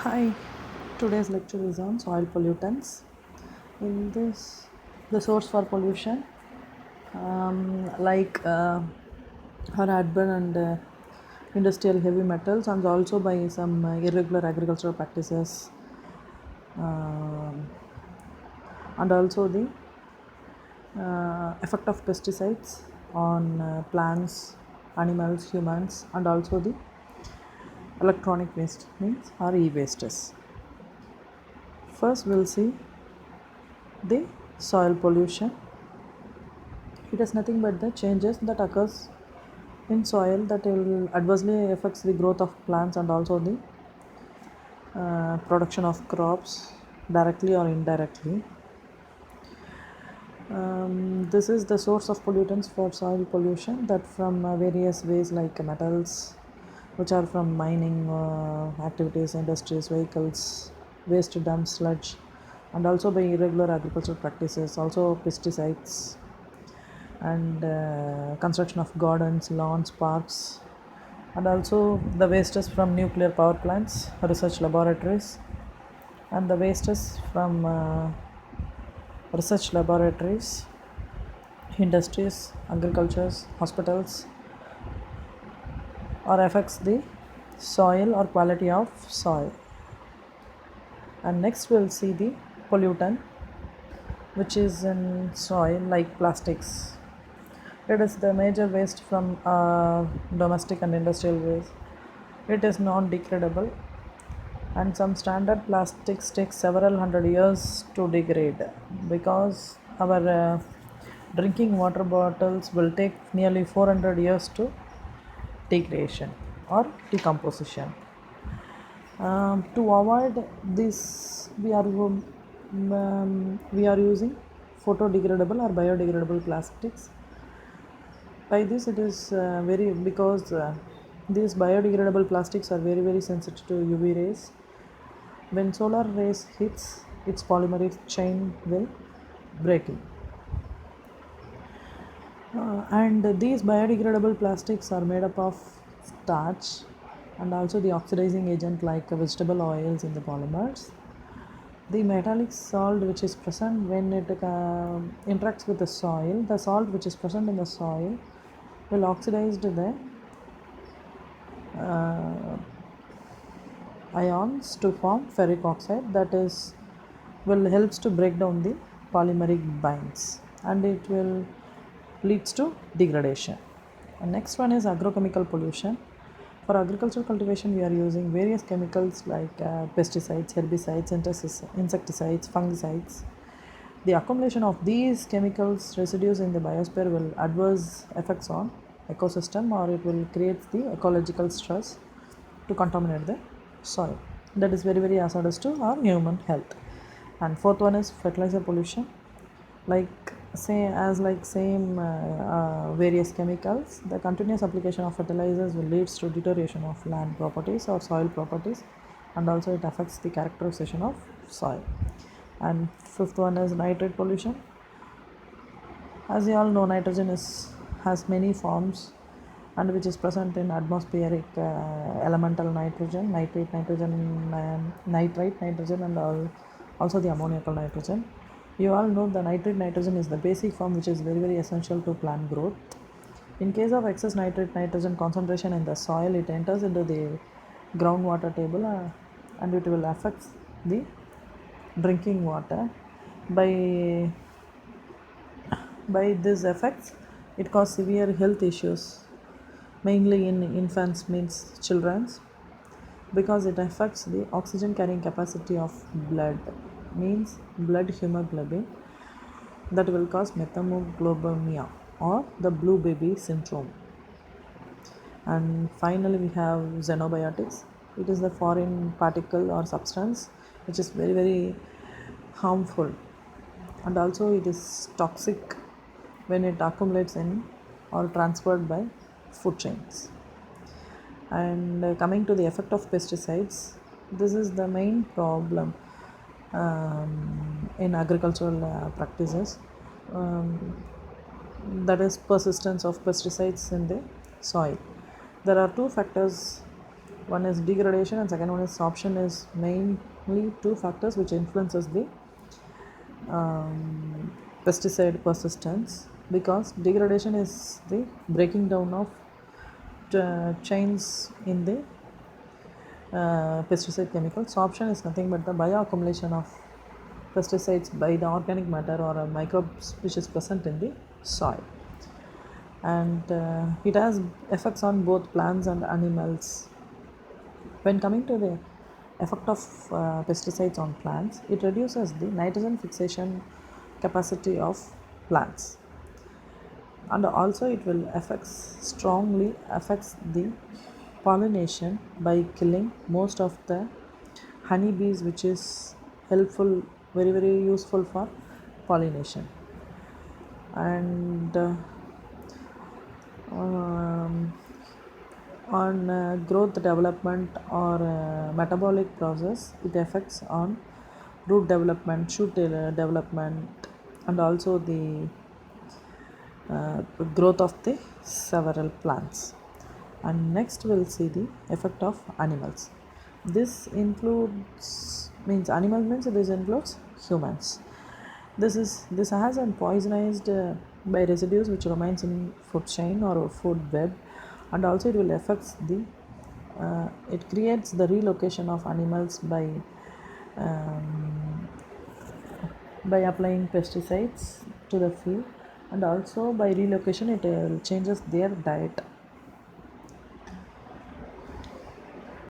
Hi, today's lecture is on soil pollutants. In this, the source for pollution, like are urban and industrial heavy metals, and also by some irregular agricultural practices, um, and also the effect of pesticides on plants, animals, humans, and also the electronic waste means or e-wastes. First, we'll see the soil pollution. It is nothing but the changes that occurs in soil that will adversely affects the growth of plants and also the production of crops directly or indirectly. This is the source of pollutants for soil pollution that from various ways like metals, which are from mining activities, industries, vehicles, waste dumps, sludge, and also by irregular agricultural practices, also pesticides, and construction of gardens, lawns, parks, and also the wastes from nuclear power plants, research laboratories, and the wastes from research laboratories, industries, agricultures, hospitals, or affects the soil or quality of soil. And next we'll see the pollutant which is in soil like plastics. It is the major waste from domestic and industrial waste. It is non-degradable, and some standard plastics take several hundred years to degrade because our drinking water bottles will take nearly 400 years to degradation or decomposition. To avoid this, we are using photodegradable or biodegradable plastics. By this, it is very because these biodegradable plastics are very sensitive to UV rays. When solar rays hits, its polymerase chain will breaking. And these biodegradable plastics are made up of starch and also the oxidizing agent like vegetable oils in the polymers. The metallic salt which is present when it interacts with the salt which is present in the soil will oxidize the uh, ions to form ferric oxide, that is will helps to break down the polymeric binds, and it will leads to degradation. And next one is agrochemical pollution. For agricultural cultivation, we are using various chemicals like pesticides, herbicides, insecticides, fungicides. The accumulation of these chemicals residues in the biosphere will adverse effects on ecosystem, or it will create the ecological stress to contaminate the soil. That is very hazardous to our human health. And fourth one is fertilizer pollution. Like say as like same various chemicals, the continuous application of fertilizers will leads to deterioration of land properties or soil properties, and also it affects the characterization of soil. And fifth one is nitrate pollution. As you all know, nitrogen has many forms, and which is present in atmospheric elemental nitrogen, nitrate nitrogen, nitrite nitrogen, and also the ammoniacal nitrogen. You all know the nitrate nitrogen is the basic form which is very essential to plant growth. In case of excess nitrate nitrogen concentration in the soil, it enters into the groundwater table, and it will affect the drinking water. By these effects, it causes severe health issues, mainly in infants means children's, because it affects the oxygen carrying capacity of blood, means blood hemoglobin, that will cause methemoglobemia or the blue baby syndrome. And finally, we have xenobiotics. It is the foreign particle or substance which is very harmful, and also it is toxic when it accumulates in or transferred by food chains. And coming to the effect of pesticides, this is the main problem in agricultural practices, um, that is persistence of pesticides in the soil. There are two factors One is degradation and second one is sorption. Is mainly two factors which influences the pesticide persistence, because degradation is the breaking down of chains in the pesticide chemicals. Sorption is nothing but the bioaccumulation of pesticides by the organic matter or microbes which is present in the soil, and it has effects on both plants and animals. When coming to the effect of pesticides on plants, it reduces the nitrogen fixation capacity of plants, and also it will strongly affects the pollination by killing most of the honeybees, which is helpful, very very useful for pollination. And um, on growth development or metabolic process, it affects on root development, shoot development, and also the growth of the several plants. And next we'll see the effect of animals. This includes, means animal means this includes humans. This has been poisonized by residues which remains in food chain or food web, and also it will affect the it creates the relocation of animals um, by applying pesticides to the field, and also by relocation it changes their diet.